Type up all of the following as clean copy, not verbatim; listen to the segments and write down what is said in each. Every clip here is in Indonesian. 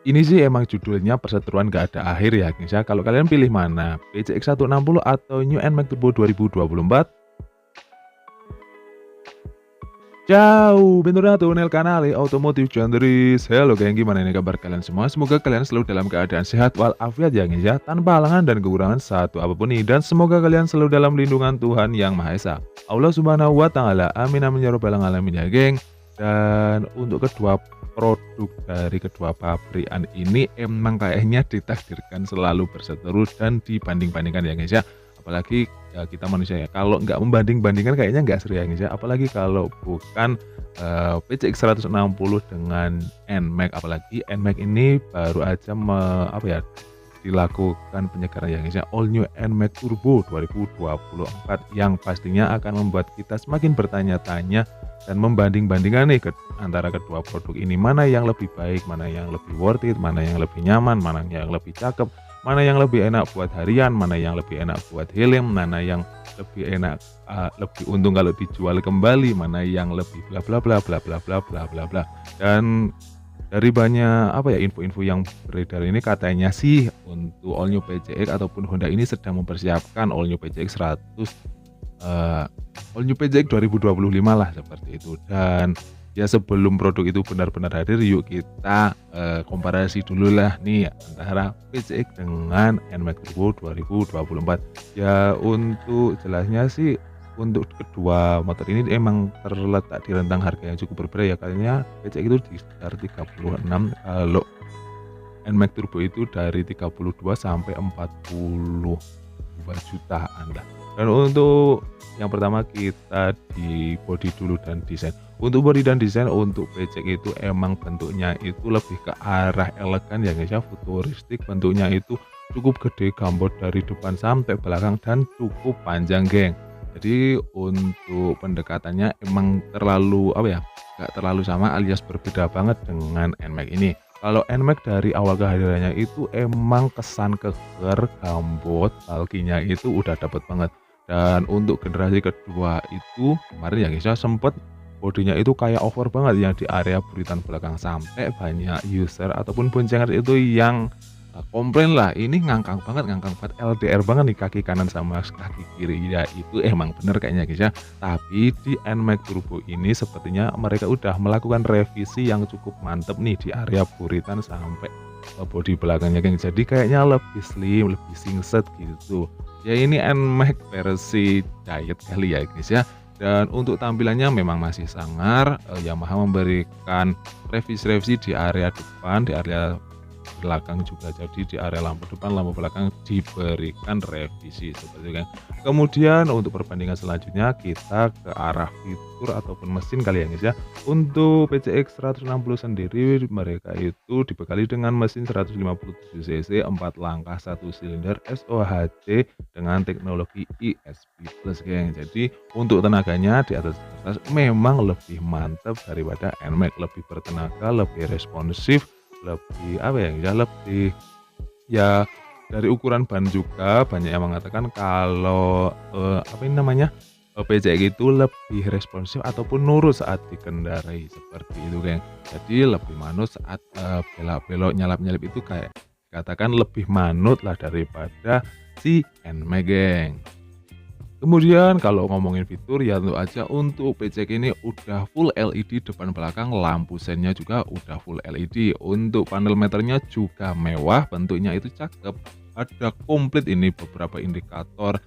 Ini sih emang judulnya perseteruan gak ada akhir ya guys ya. Kalau kalian pilih mana? PCX 160 atau New NMAX Turbo 2024? Ciao, bentornato nel canale Automotive Chandris. Halo geng, gimana ini kabar kalian semua? Semoga kalian selalu dalam keadaan sehat walafiat ya guys ya, tanpa halangan dan kekurangan satu apapun nih. Dan semoga kalian selalu dalam lindungan Tuhan Yang Maha Esa, Allah Subhanahu wa Ta'ala. Amin amin ya robbal alamin ya geng. Dan untuk kedua produk dari kedua pabrikan ini emang kayaknya ditakdirkan selalu berseteru dan dibanding-bandingkan ya guys ya. Apalagi ya kita manusia ya, kalau nggak membanding-bandingkan kayaknya nggak seru ya guys ya, apalagi kalau bukan PCX 160 dengan NMAX, apalagi NMAX ini baru aja dilakukan penyegaran ya guys ya, all new NMAX Turbo 2024 yang pastinya akan membuat kita semakin bertanya-tanya dan membanding-bandingkan nih antara kedua produk ini, mana yang lebih baik, mana yang lebih worth it, mana yang lebih nyaman, mana yang lebih cakep, mana yang lebih enak buat harian, mana yang lebih enak buat healing, mana yang lebih enak, lebih untung kalau dijual kembali, mana yang lebih bla bla bla bla bla bla bla bla bla. Dan dari banyak info-info yang beredar ini katanya sih untuk all new PCX ataupun Honda ini sedang mempersiapkan all new PCX 100 all new PCX 2025 lah seperti itu. Dan ya sebelum produk itu benar-benar hadir, yuk kita komparasi dulu lah nih antara PCX dengan NMAX Turbo 2024. Ya untuk jelasnya sih, untuk kedua motor ini emang terletak di rentang harga yang cukup berbeda ya, kayaknya PCX itu di sekitar 36, kalau NMAX Turbo itu dari 32 sampai 42 jutaan lah. Dan untuk yang pertama kita di body dulu dan desain. Untuk body dan desain untuk PCX itu emang bentuknya itu lebih ke arah elegan ya guys ya, futuristik, bentuknya itu cukup gede, gambot dari depan sampai belakang dan cukup panjang geng. Jadi untuk pendekatannya emang terlalu gak terlalu sama alias berbeda banget dengan NMAX ini. Kalau NMAX dari awal kehadirannya itu emang kesan keker, gambot, bulky-nya itu udah dapet banget. Dan untuk generasi kedua itu kemarin ya guys ya, sempet bodinya itu kayak over banget yang di area buritan belakang, sampai banyak user ataupun boncengan itu yang komplain lah, ini ngangkang banget LDR banget nih kaki kanan sama kaki kiri. Ya itu emang bener kayaknya guys ya. Tapi di NMAX Turbo ini sepertinya mereka udah melakukan revisi yang cukup mantep nih di area buritan sampai bodi belakangnya geng. Jadi kayaknya lebih slim, lebih singset gitu. Ya ini NMAX versi diet kali ya guys ya. Dan untuk tampilannya memang masih sangar, Yamaha memberikan revisi-revisi di area depan, di area belakang juga. Jadi di area lampu depan, lampu belakang diberikan revisi seperti itu kan. Kemudian untuk perbandingan selanjutnya kita ke arah fitur ataupun mesin kali ya guys ya. Untuk PCX 160 sendiri mereka itu dibekali dengan mesin 157 cc 4 langkah 1 silinder SOHC dengan teknologi ESP Plus geng. Jadi untuk tenaganya di atas kertas memang lebih mantap daripada NMAX, lebih bertenaga, lebih responsif, lebih lebih ya, dari ukuran ban juga banyak yang mengatakan kalau PCX itu lebih responsif ataupun nurut saat dikendarai seperti itu geng. Jadi lebih manut saat belok-belok, nyalap-nyalip itu kayak dikatakan lebih manut lah daripada si NMAX geng. Kemudian kalau ngomongin fitur ya tentu aja untuk PCX ini udah full LED depan belakang, lampu sennya juga udah full LED. Untuk panel meternya juga mewah, bentuknya itu cakep, ada komplit ini beberapa indikator,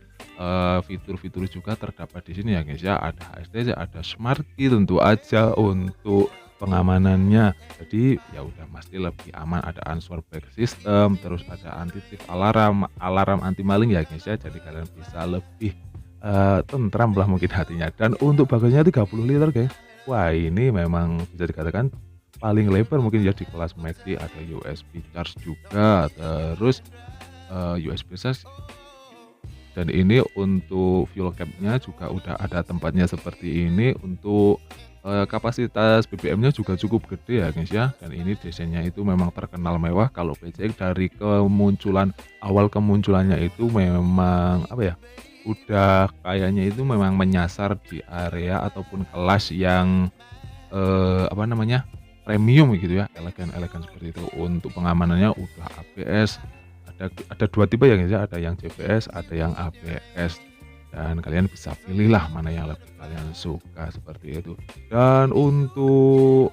fitur-fitur juga terdapat di sini ya guys ya. Ada HSDC, ada Smart Key tentu aja untuk pengamanannya. Jadi ya udah pasti lebih aman, ada answer back system, terus ada anti thief alarm, alarm anti maling ya guys ya. Jadi kalian bisa lebih tentram lah mungkin hatinya. Dan untuk bagasinya 30 liter guys. Wah ini memang bisa dikatakan paling lebar mungkin ya di kelas Maxi. Ada USB charge juga, terus USB charge. Dan ini untuk fuel cap-nya juga udah ada tempatnya seperti ini. Untuk kapasitas BBM-nya juga cukup gede ya guys ya. Dan ini desainnya itu memang terkenal mewah. Kalau PCX dari awal kemunculannya itu memang udah kayaknya itu memang menyasar di area ataupun kelas yang premium gitu ya, elegan seperti itu. Untuk pengamanannya udah ABS, ada 2 tipe ya guys ya, ada yang CBS, ada yang ABS. Dan kalian bisa pilihlah mana yang lebih kalian suka seperti itu. Dan untuk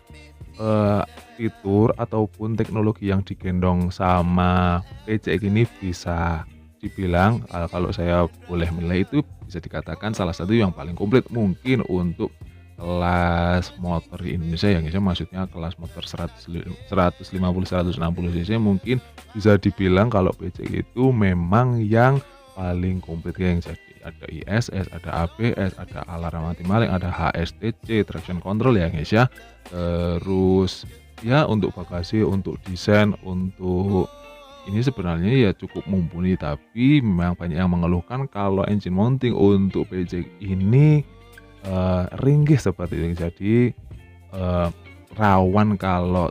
fitur ataupun teknologi yang digendong sama PCX ini bisa dibilang, kalau saya boleh menilai itu bisa dikatakan salah satu yang paling komplit mungkin untuk kelas motor di Indonesia ya guys ya, maksudnya kelas motor 150-160 cc mungkin bisa dibilang kalau PCX itu memang yang paling komplit geng. Jadi ada ISS, ada ABS, ada alarm anti maling, ada HSTC, traction control ya guys ya. Terus ya untuk bagasi, untuk desain, untuk ini sebenarnya ya cukup mumpuni, tapi memang banyak yang mengeluhkan kalau engine mounting untuk PCX ini ringgih seperti ini. Jadi rawan kalau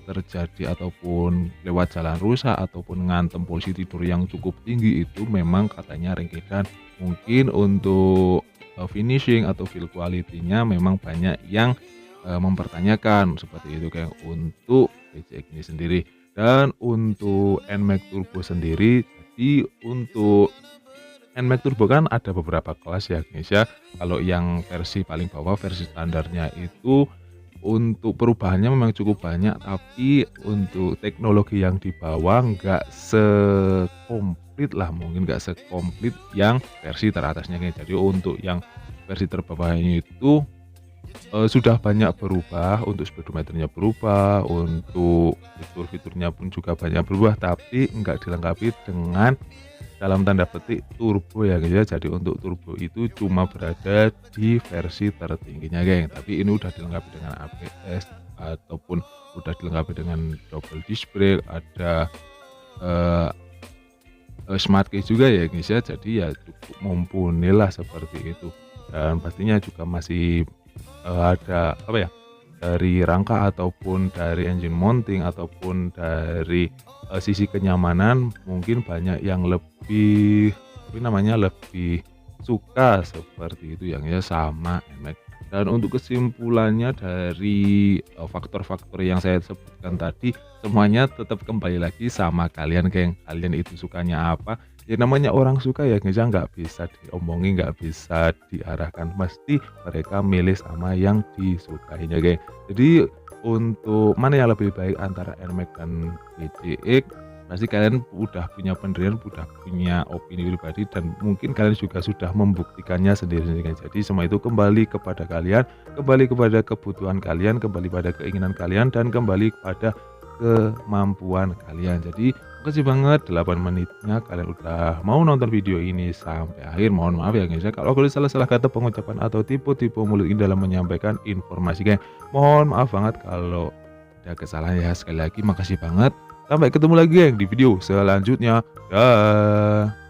terjadi ataupun lewat jalan rusak ataupun ngantem posisi tidur yang cukup tinggi itu memang katanya ringgih. Dan mungkin untuk finishing atau feel quality-nya memang banyak yang mempertanyakan seperti itu kayak untuk PCX ini sendiri. Dan untuk NMAX Turbo sendiri, jadi untuk NMAX Turbo kan ada beberapa kelas ya guys ya. Kalau yang versi paling bawah, versi standarnya itu untuk perubahannya memang cukup banyak, tapi untuk teknologi yang di bawah nggak sekomplit lah, mungkin nggak sekomplit yang versi teratasnya guys. Jadi untuk yang versi terbawahnya itu sudah banyak berubah, untuk speedometernya berubah, untuk fitur-fiturnya pun juga banyak berubah, tapi nggak dilengkapi dengan dalam tanda petik turbo ya guys ya. Jadi untuk turbo itu cuma berada di versi tertingginya geng, tapi ini udah dilengkapi dengan ABS ataupun udah dilengkapi dengan double disc brake, ada smart key juga ya guys ya. Jadi ya cukup mumpuni lah seperti itu. Dan pastinya juga masih ada apa ya, dari rangka ataupun dari engine mounting ataupun dari sisi kenyamanan mungkin banyak yang lebih lebih suka seperti itu yang ya sama NMAX. Dan untuk kesimpulannya dari faktor-faktor yang saya sebutkan tadi, semuanya tetap kembali lagi sama kalian geng. Kalian itu sukanya apa? Ya namanya orang suka ya guys ya, nggak bisa diomongin, nggak bisa diarahkan, pasti mereka milih sama yang disukainya geng. Jadi untuk mana yang lebih baik antara NMAX dan PCX, pasti kalian udah punya pendirian, udah punya opini pribadi, dan mungkin kalian juga sudah membuktikannya sendiri-sendiri. Jadi semua itu kembali kepada kalian, kembali kepada kebutuhan kalian, kembali pada keinginan kalian, dan kembali kepada kemampuan kalian. Jadi makasih banget 8 menitnya kalian udah mau nonton video ini sampai akhir. Mohon maaf ya guys ya kalau ada salah-salah kata, pengucapan atau tipe-tipe mulut ini dalam menyampaikan informasi guys. Mohon maaf banget kalau ada kesalahan ya. Sekali lagi makasih banget. Sampai ketemu lagi yang di video selanjutnya. Dah.